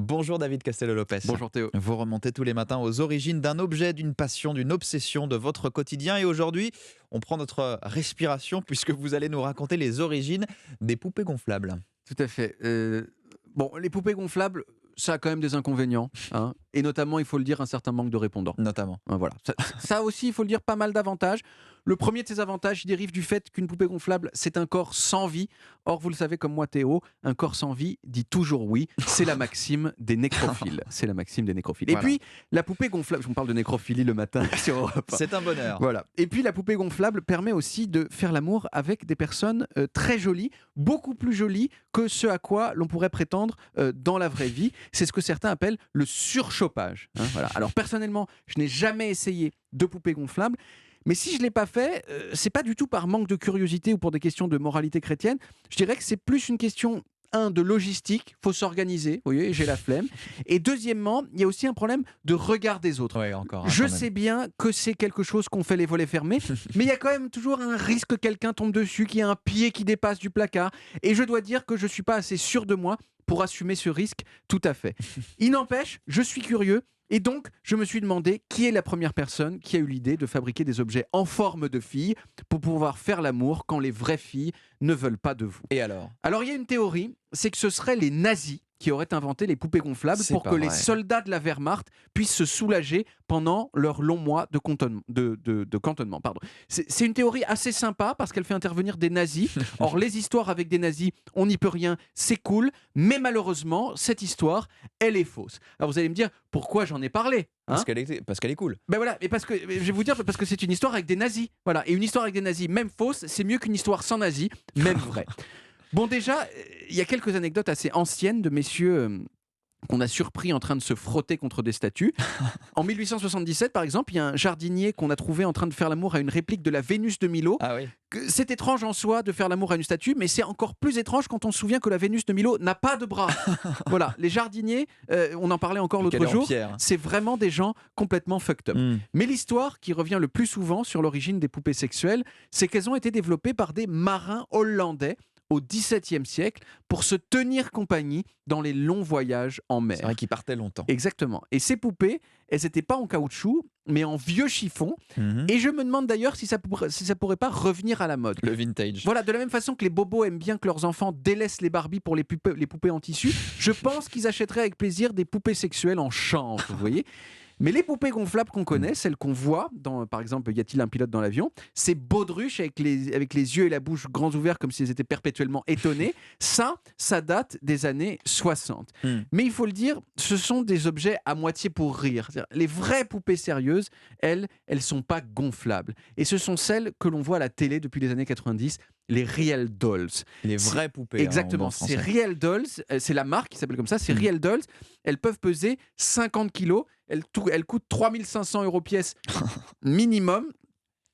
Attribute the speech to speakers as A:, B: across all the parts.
A: Bonjour David Castello-Lopez.
B: Bonjour Théo.
A: Vous remontez tous les matins aux origines d'un objet, d'une passion, d'une obsession de votre quotidien. Et aujourd'hui, on prend notre respiration puisque vous allez nous raconter les origines des poupées gonflables.
B: Tout à fait. Bon, les poupées gonflables, ça a quand même des inconvénients, hein, et notamment, il faut le dire, un certain manque de répondants.
A: Notamment.
B: Voilà. Ça aussi, il faut le dire, pas mal d'avantages. Le premier de ces avantages, il dérive du fait qu'une poupée gonflable, c'est un corps sans vie. Or, vous le savez comme moi, Théo, un corps sans vie dit toujours oui. C'est la maxime des nécrophiles. C'est la maxime des nécrophiles. Et
A: Voilà.
B: puis, la poupée gonflable, on parle de nécrophilie le matin sur Europe 1.
A: C'est un bonheur.
B: Voilà. Et puis la poupée gonflable permet aussi de faire l'amour avec des personnes très jolies, beaucoup plus jolies que ce à quoi l'on pourrait prétendre dans la vraie vie. C'est ce que certains appellent le surchauffage. Hein, voilà. Alors personnellement, je n'ai jamais essayé de poupée gonflable. Mais si je ne l'ai pas fait, c'est pas du tout par manque de curiosité ou pour des questions de moralité chrétienne. Je dirais que c'est plus une question de logistique, faut s'organiser, vous voyez, j'ai la flemme. Et deuxièmement, il y a aussi un problème de regard des autres.
A: Oui, encore.
B: Je
A: quand même.
B: sais bien que c'est quelque chose qu'on fait les volets fermés, mais il y a quand même toujours un risque que quelqu'un tombe dessus, qu'il y ait un pied qui dépasse du placard. Et je dois dire que je ne suis pas assez sûr de moi pour assumer ce risque tout à fait. Il n'empêche, je suis curieux. Et donc, je me suis demandé qui est la première personne qui a eu l'idée de fabriquer des objets en forme de filles pour pouvoir faire l'amour quand les vraies filles ne veulent pas de vous.
A: Et alors?
B: Alors, il y a une théorie, c'est que ce seraient les nazis qui auraient inventé les poupées gonflables
A: C'est
B: pour
A: pas
B: que les
A: vrai.
B: soldats de la Wehrmacht puissent se soulager pendant leurs longs mois de cantonnement. Pardon. C'est une théorie assez sympa parce qu'elle fait intervenir des nazis. Or, les histoires avec des nazis, on n'y peut rien, c'est cool, mais malheureusement, cette histoire, elle est fausse. Alors, vous allez me dire, pourquoi j'en ai parlé, hein?
A: Parce qu'elle est cool.
B: Ben voilà, mais parce que je vais vous dire parce que c'est une histoire avec des nazis. Voilà, et une histoire avec des nazis, même fausse, c'est mieux qu'une histoire sans nazis, même vraie. Bon, déjà, il y a quelques anecdotes assez anciennes de messieurs qu'on a surpris en train de se frotter contre des statues. En 1877, par exemple, il y a un jardinier qu'on a trouvé en train de faire l'amour à une réplique de la Vénus de Milo.
A: Ah oui.
B: C'est étrange en soi de faire l'amour à une statue, mais c'est encore plus étrange quand on se souvient que la Vénus de Milo n'a pas de bras. Voilà, les jardiniers, on en parlait encore
A: Qu'elle
B: l'autre
A: est en
B: jour,
A: pierre.
B: c'est vraiment des gens complètement fucked up.
A: Hmm.
B: Mais l'histoire qui revient le plus souvent sur l'origine des poupées sexuelles, c'est qu'elles ont été développées par des marins hollandais au XVIIe siècle pour se tenir compagnie dans les longs voyages en mer.
A: C'est vrai qu'il partait longtemps.
B: Exactement. Et ces poupées, elles n'étaient pas en caoutchouc, mais en vieux chiffon.
A: Mhm.
B: Et je me demande d'ailleurs si ça pourrait pas revenir à la mode.
A: Le vintage.
B: Voilà, de la même façon que les bobos aiment bien que leurs enfants délaissent les Barbies pour les poupées en tissu, je pense qu'ils achèteraient avec plaisir des poupées sexuelles en chanvre, vous voyez. Mais les poupées gonflables qu'on connaît, celles qu'on voit dans, par exemple, Y a-t-il un pilote dans l'avion, ces baudruches avec les yeux et la bouche grands ouverts comme s'ils étaient perpétuellement étonnés, ça date des années 60.
A: Hmm.
B: Mais il faut le dire, ce sont des objets à moitié pour rire. C'est-à-dire, les vraies poupées sérieuses, elles sont pas gonflables. Et ce sont celles que l'on voit à la télé depuis les années 90, les Real Dolls.
A: Les vraies poupées. Hein, en
B: Exactement,
A: bon
B: c'est
A: français.
B: Real Dolls, c'est la marque qui s'appelle comme ça, c'est Real Dolls. Elles peuvent peser 50 kilos, elles coûtent 3500 € pièce minimum,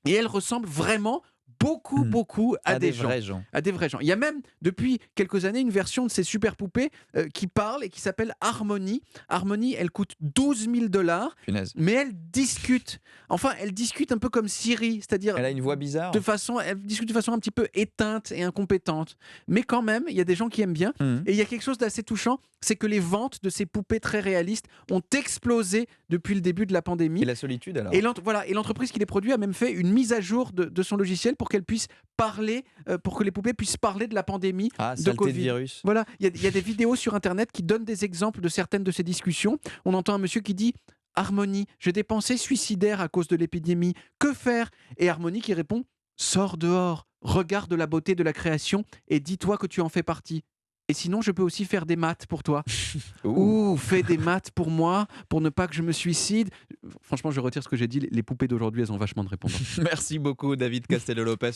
B: et elles ressemblent vraiment beaucoup à des gens.
A: vrais gens.
B: À des vrais gens. Il y a même, depuis quelques années, une version de ces super poupées qui parle et qui s'appelle Harmony. Harmony, elle coûte 12 000 $,
A: Punaise.
B: mais elle discute. Enfin, elle discute un peu comme Siri, c'est-à-dire
A: Elle a une voix bizarre.
B: elle discute de façon un petit peu éteinte et incompétente. Mais quand même, il y a des gens qui aiment bien.
A: Mhm.
B: Et il y a quelque chose d'assez touchant, c'est que les ventes de ces poupées très réalistes ont explosé depuis le début de la pandémie.
A: Et la solitude alors.
B: Et l'entreprise qui les produit a même fait une mise à jour de son logiciel pour qu'elle puisse parler, pour que les poupées puissent parler de la pandémie
A: Ah,
B: de
A: saleté de
B: Covid.
A: virus.
B: Voilà, il y a des vidéos sur Internet qui donnent des exemples de certaines de ces discussions. On entend un monsieur qui dit « Harmonie, j'ai des pensées suicidaires à cause de l'épidémie. Que faire ?» Et Harmonie qui répond « Sors dehors, regarde la beauté de la création et dis-toi que tu en fais partie. Et sinon, je peux aussi faire des maths pour toi.
A: Ouh.
B: Ouh, fais des maths pour moi, pour ne pas que je me suicide. » Franchement, je retire ce que j'ai dit. Les poupées d'aujourd'hui, elles ont vachement de répondants.
A: Merci beaucoup David Castello-Lopez.